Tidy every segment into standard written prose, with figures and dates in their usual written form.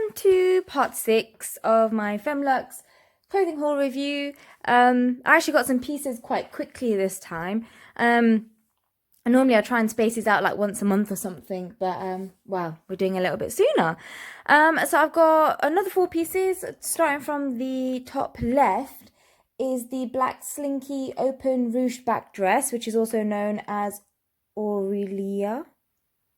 on to part 6 of my Femme Luxe clothing haul review. I actually got some pieces quite quickly this time. And normally I try and space these out like once a month or something, but well, we're doing a little bit sooner. So I've got another 4 pieces. Starting from the top left is the black Slinky open ruched back dress, which is also known as Aurelia,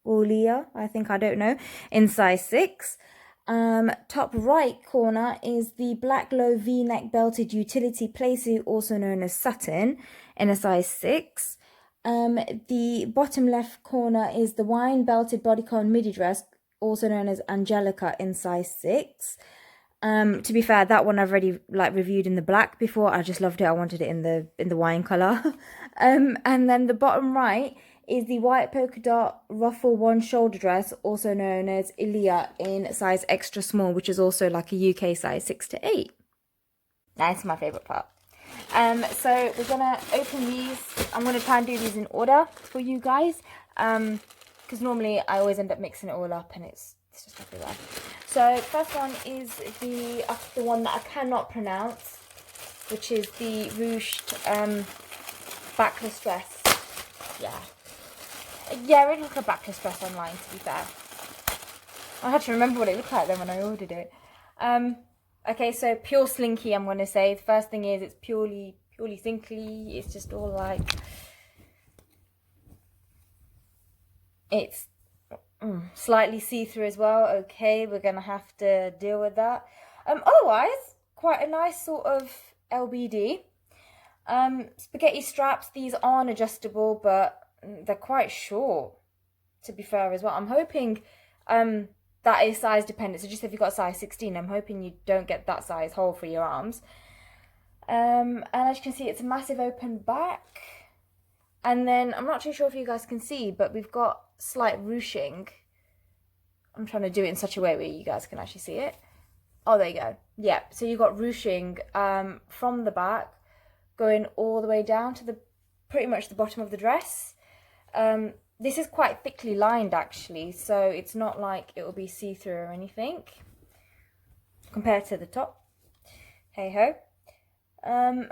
I think, I don't know, in size 6. Top right corner is the black low V-neck belted utility playsuit, also known as Sutton, in a size 6. The bottom left corner is the wine belted bodycon midi dress, also known as Angelica, in size 6. To be fair, that one I've already reviewed in the black before. I just loved it. I wanted it in the wine color. And then the bottom right is the white polka dot ruffle one shoulder dress, also known as Alea, in size extra small, which is also like a UK size 6 to 8. That's my favorite part. So we're gonna open these. I'm gonna try and do these in order for you guys, because normally I always end up mixing it all up and it's just everywhere. So first one is the one that I cannot pronounce, which is the Ruched Backless Dress. Yeah, I really look at Backless Dress online, to be fair. I had to remember what it looked like then when I ordered it. Okay, so pure Slinky, I'm going to say. The first thing is it's purely Slinky. It's just all like... It's slightly see-through as well. Okay, we're going to have to deal with that. Otherwise, quite a nice sort of LBD. Spaghetti straps. These aren't adjustable, but they're quite short, to be fair as well. I'm hoping that is size dependent. So just if you've got a size 16, I'm hoping you don't get that size hole for your arms. And as you can see, it's a massive open back. And then, I'm not too sure if you guys can see, but we've got slight ruching. I'm trying to do it in such a way where you guys can actually see it. Oh, there you go. Yeah, so you've got ruching from the back going all the way down to pretty much the bottom of the dress. This is quite thickly lined actually, so it's not like it will be see-through or anything compared to the top. Hey ho.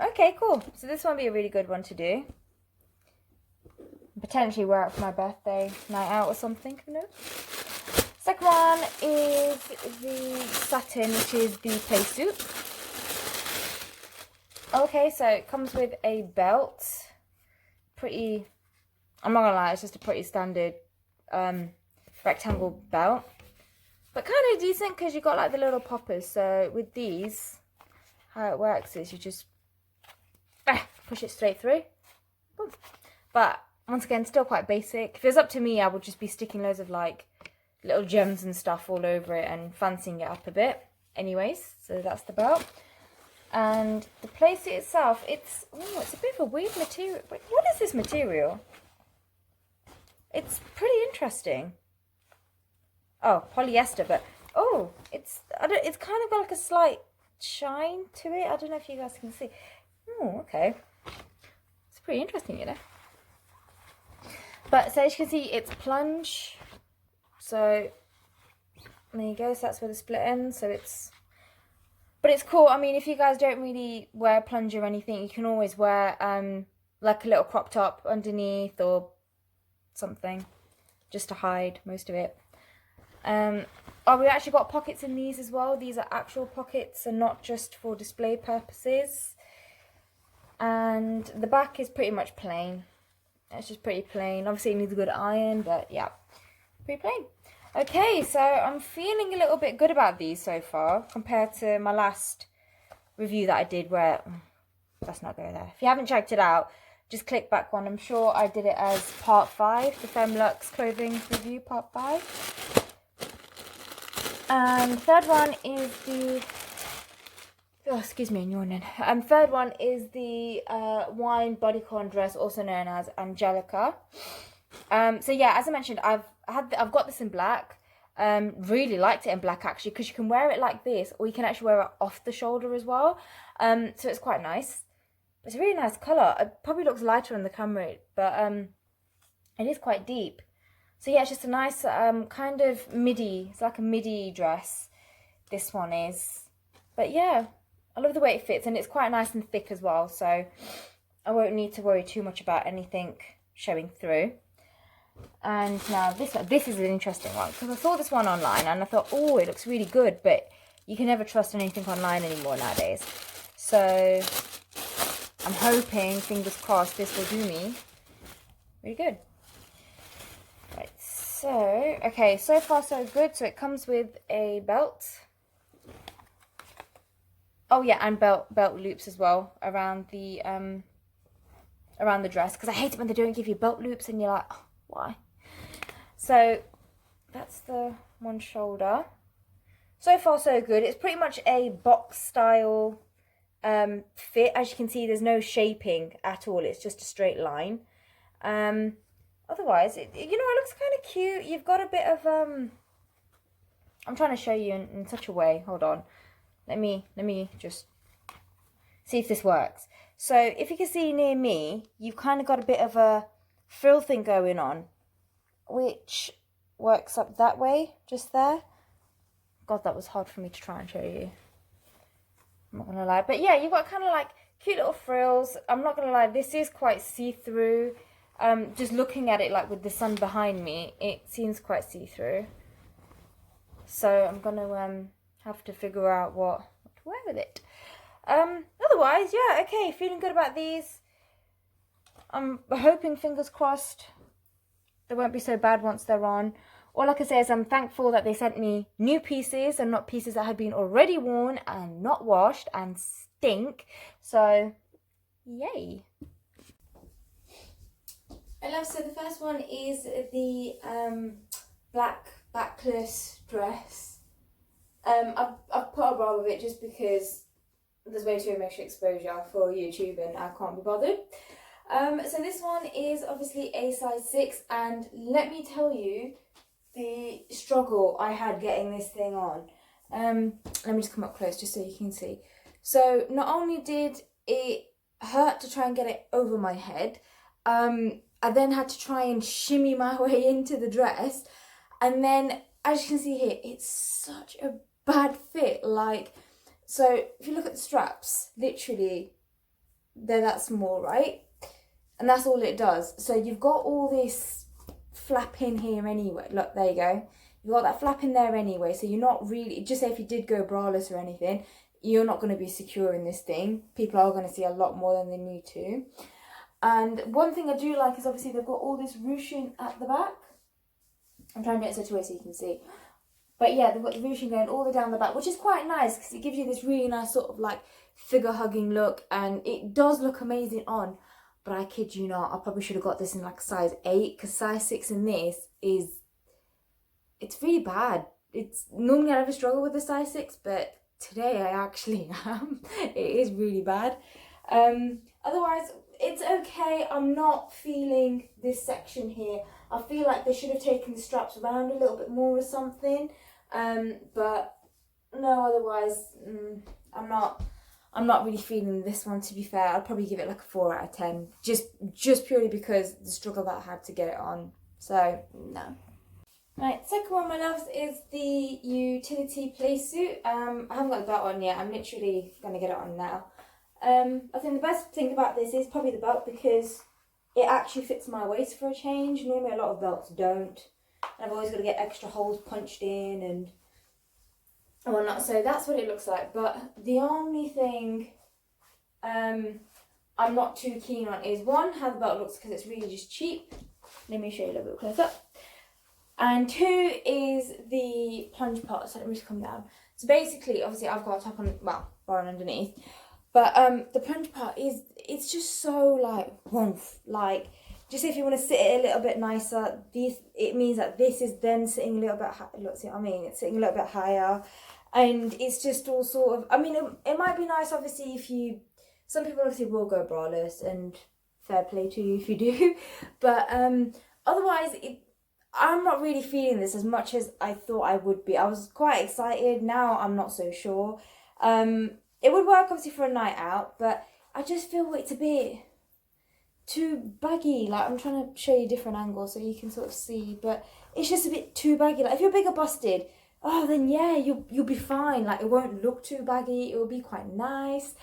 Okay, cool. So this one will be a really good one to do. Potentially wear it for my birthday night out or something, who knows. Second one is the Sutton, which is the Playsuit. Okay, so it comes with a belt. Pretty, I'm not gonna lie, it's just a pretty standard rectangle belt. But kind of decent because you got like the little poppers. So with these, how it works is you just push it straight through. Boom. But once again, still quite basic. If it was up to me, I would just be sticking loads of like little gems and stuff all over it and fancying it up a bit. Anyways, so that's the belt. And the playsuit itself, it's a bit of a weird material. What is this material? It's pretty interesting. Oh, polyester, but it's kind of got like a slight shine to it. I don't know if you guys can see. Oh, okay. It's pretty interesting, you know. But so as you can see, it's plunge. So there you go. So that's where the split ends. So but it's cool. I mean, if you guys don't really wear plunge or anything, you can always wear like a little crop top underneath or something just to hide most of it. We actually got pockets in these as well. These are actual pockets and not just for display purposes. And the back is pretty much plain. It's just pretty plain. Obviously it needs a good iron, but yeah, pretty plain. Okay, so I'm feeling a little bit good about these so far compared to my last review that I did where, let's not go there. If you haven't checked it out, just click back one. I'm sure I did it as part 5, the Femme Luxe clothing review part 5. And third one is the, excuse me, I'm yawning. Third one is the wine bodycon dress, also known as Angelica. So yeah, as I mentioned, I've got this in black. Really liked it in black actually, because you can wear it like this, or you can actually wear it off the shoulder as well. So it's quite nice. It's a really nice colour. It probably looks lighter on the camera, but it is quite deep. So yeah, it's just a nice kind of midi. It's like a midi dress. this one is. But yeah, I love the way it fits, and it's quite nice and thick as well, so I won't need to worry too much about anything showing through. And now this one, this is an interesting one, because I saw this one online and I thought, oh, it looks really good, but you can never trust anything online anymore nowadays. So I'm hoping, fingers crossed, this will do me really good. Right, so, okay, so far so good. So it comes with a belt. Oh yeah, and belt loops as well around the dress, because I hate it when they don't give you belt loops and you're like, oh, why? So that's the one shoulder. So far so good. It's pretty much a box style fit. As you can see, there's no shaping at all. It's just a straight line. Otherwise, it looks kind of cute. You've got a bit of I'm trying to show you in such a way. Hold on. Let me just see if this works. So if you can see near me, you've kind of got a bit of a frill thing going on, which works up that way, just there. God, that was hard for me to try and show you. I'm not gonna lie, but yeah, you've got kind of like cute little frills. I'm not gonna lie, this is quite see-through. Just looking at it, like with the sun behind me, it seems quite see-through. So I'm gonna have to figure out what to wear with it. Otherwise, yeah, okay, feeling good about these. I'm hoping, fingers crossed, they won't be so bad once they're on. All I can say is I'm thankful that they sent me new pieces and not pieces that had been already worn and not washed and stink. So, yay. I love, so the first one is the black backless dress. I've put a bra with it just because there's way too much exposure for YouTube and I can't be bothered. So this one is obviously a size 6, and let me tell you the struggle I had getting this thing on. Let me just come up close just so you can see. So not only did it hurt to try and get it over my head, I then had to try and shimmy my way into the dress, and then as you can see here, it's such a bad fit. Like, so if you look at the straps, literally they're that small, right? And that's all it does. So you've got all this flap in here anyway. Look, there you go. You've got that flap in there anyway. So you're not really, just say if you did go braless or anything, you're not going to be secure in this thing. People are going to see a lot more than they need to. And one thing I do like is obviously they've got all this ruching at the back. I'm trying to get it such a way so you can see. But yeah, they've got the ruching going all the way down the back, which is quite nice because it gives you this really nice sort of like figure hugging look, and it does look amazing on. But I kid you not, I probably should have got this in like size 8, because size 6 in this is, it's really bad. It's normally I never struggle with the size 6, but today I actually am. It is really bad. Otherwise, it's okay. I'm not feeling this section here. I feel like they should have taken the straps around a little bit more or something. But no, otherwise, I'm not really feeling this one, to be fair. I'd probably give it like a 4 out of 10. Just purely because the struggle that I had to get it on. So, no. Right, second one, my loves, is the utility Playsuit. I haven't got the belt on yet. I'm literally going to get it on now. I think the best thing about this is probably the belt, because it actually fits my waist for a change. Normally a lot of belts don't. And I've always got to get extra holes punched in and whatnot. So that's what it looks like. But the only thing I'm not too keen on is, one, how the belt looks, because it's really just cheap. Let me show you a little bit close up. And 2 is the plunge part. So let me just come down. So basically, obviously I've got a top on, well, bar on underneath. But the plunge part is, it's just so like, woof. Like, just if you want to sit it a little bit nicer, it means that this is then sitting a little bit higher. Look, see what I mean? It's sitting a little bit higher. And it's just all sort of, I mean, it might be nice, obviously, if you, some people obviously will go braless, and fair play to you if you do. But otherwise, I'm not really feeling this as much as I thought I would be. I was quite excited. Now I'm not so sure. It would work obviously for a night out, but I just feel it's a bit too baggy. Like, I'm trying to show you different angles so you can sort of see, but it's just a bit too baggy. Like, if you're bigger busted, oh, then yeah, you'll be fine. Like, it won't look too baggy. It will be quite nice.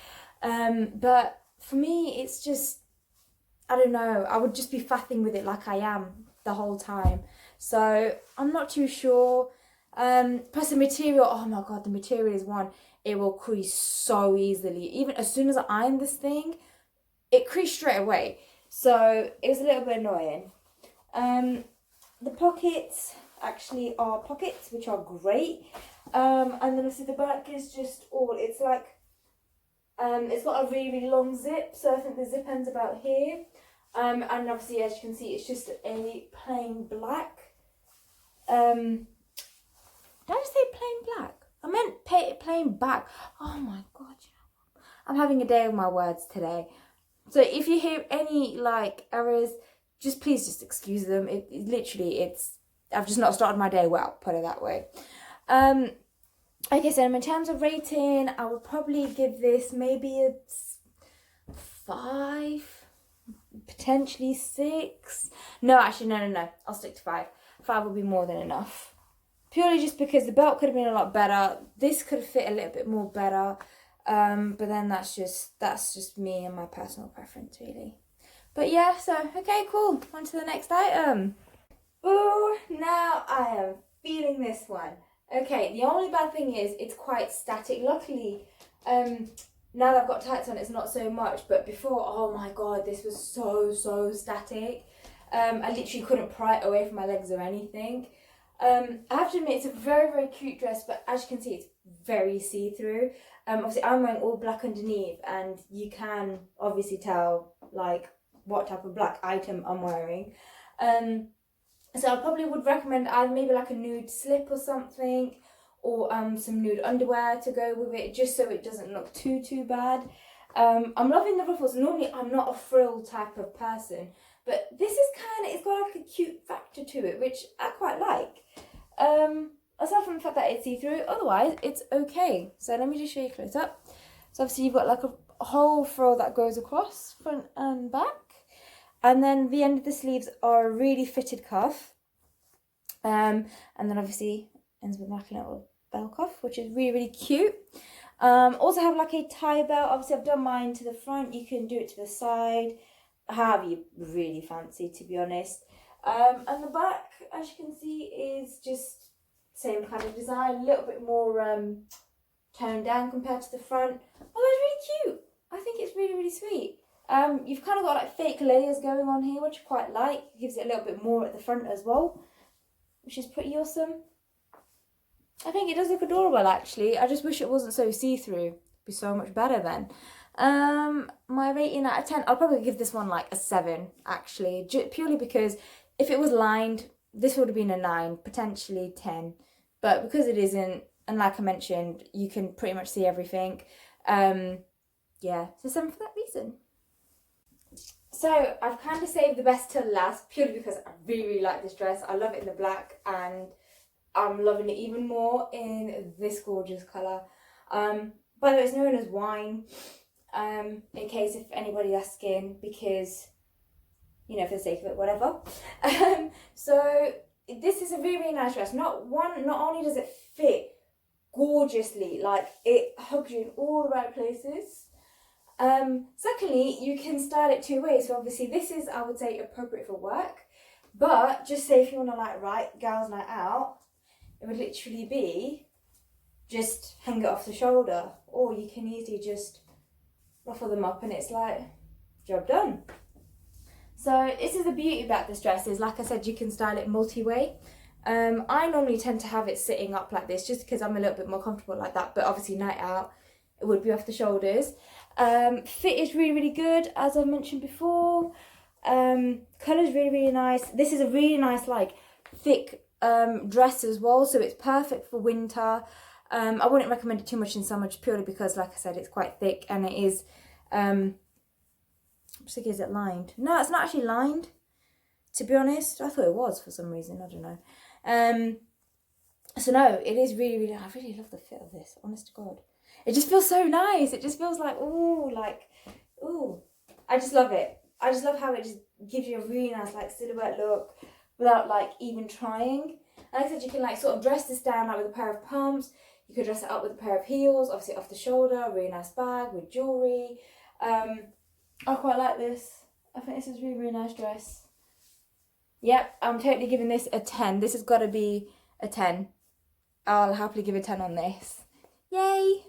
But for me, it's just, I don't know. I would just be faffing with it like I am the whole time. So I'm not too sure. Plus the material, oh my god, the material is one. It will crease so easily. Even as soon as I iron this thing, it creased straight away. So it was a little bit annoying. The pockets actually are pockets, which are great. And then obviously the back is just all, it's like, it's got a really, really long zip. So I think the zip ends about here. And obviously, as you can see, it's just a plain black. Did I just say plain black? I meant plain black. Oh my god, I'm having a day of my words today. So if you hear any like errors, just please just excuse them. It literally, I've just not started my day well, put it that way. Okay, so in terms of rating, I would probably give this maybe a 5, potentially 6. No, actually, no. I'll stick to 5. 5 will be more than enough. Purely just because the belt could have been a lot better. This could have fit a little bit more better. But then that's just me and my personal preference, really. But yeah, so okay, cool. On to the next item. Oh, now I am feeling this one. Okay, the only bad thing is it's quite static. Luckily, now that I've got tights on, it's not so much. But before, oh my god, this was so static. I literally couldn't pry it away from my legs or anything. I have to admit, it's a very, very cute dress, but as you can see, it's very see-through. Obviously, I'm wearing all black underneath, and you can obviously tell, like, what type of black item I'm wearing. So I probably would recommend either maybe like a nude slip or something, or some nude underwear to go with it, just so it doesn't look too bad. I'm loving the ruffles. Normally, I'm not a frill type of person, but this is it's got like a cute factor to it, which I quite like. Aside from the fact that it's see-through, otherwise it's okay. So let me just show you close up. So obviously you've got like a whole frill that goes across front and back, and then the end of the sleeves are a really fitted cuff, and then obviously ends with like a little bell cuff, which is really cute. Also have like a tie belt. Obviously I've done mine to the front. You can do it to the side, however you really fancy, to be honest. And the back, as you can see, is just same kind of design, a little bit more toned down compared to the front. Oh, it's really cute. I think it's really sweet. You've kind of got like fake layers going on here, which I quite like. It gives it a little bit more at the front as well, which is pretty awesome. I think it does look adorable, actually. I just wish it wasn't so see-through. It'd be so much better then. My rating out of 10, I'll probably give this one like a 7, actually. Purely because if it was lined, this would have been a 9, potentially 10. But because it isn't, and like I mentioned, you can pretty much see everything. Yeah, so 7 for that reason. So I've kind of saved the best till last, purely because I really like this dress. I love it in the black, and I'm loving it even more in this gorgeous colour. By the way, it's known as wine, in case if anybody's asking, because, you know, for the sake of it, whatever. So this is a really nice dress. Not only does it fit gorgeously, like it hugs you in all the right places. Secondly, you can style it 2 ways. So obviously this is, I would say, appropriate for work. But just say if you want to like write girls' night out, it would literally be just hang it off the shoulder, or you can easily just ruffle them up and it's like, job done. So this is the beauty about this dress, is like I said, you can style it multi-way. I normally tend to have it sitting up like this just because I'm a little bit more comfortable like that, but obviously night out it would be off the shoulders. Fit is really good, as I mentioned before. Colour is really nice. This is a really nice like thick dress as well, so it's perfect for winter. I wouldn't recommend it too much in summer, just purely because, like I said, it's quite thick, and it is is it lined? No, it's not actually lined, to be honest. I thought it was for some reason, I don't know. So no, it is really I really love the fit of this, honest to God. It just feels so nice. It just feels like, ooh, I just love it. I just love how it just gives you a really nice like silhouette look without like even trying. Like I said, you can like sort of dress this down like with a pair of pumps. You could dress it up with a pair of heels, obviously off the shoulder, a really nice bag with jewellery. I quite like this. I think this is a really, really nice dress. Yep, I'm totally giving this a 10. This has got to be a 10. I'll happily give a 10 on this. Yay!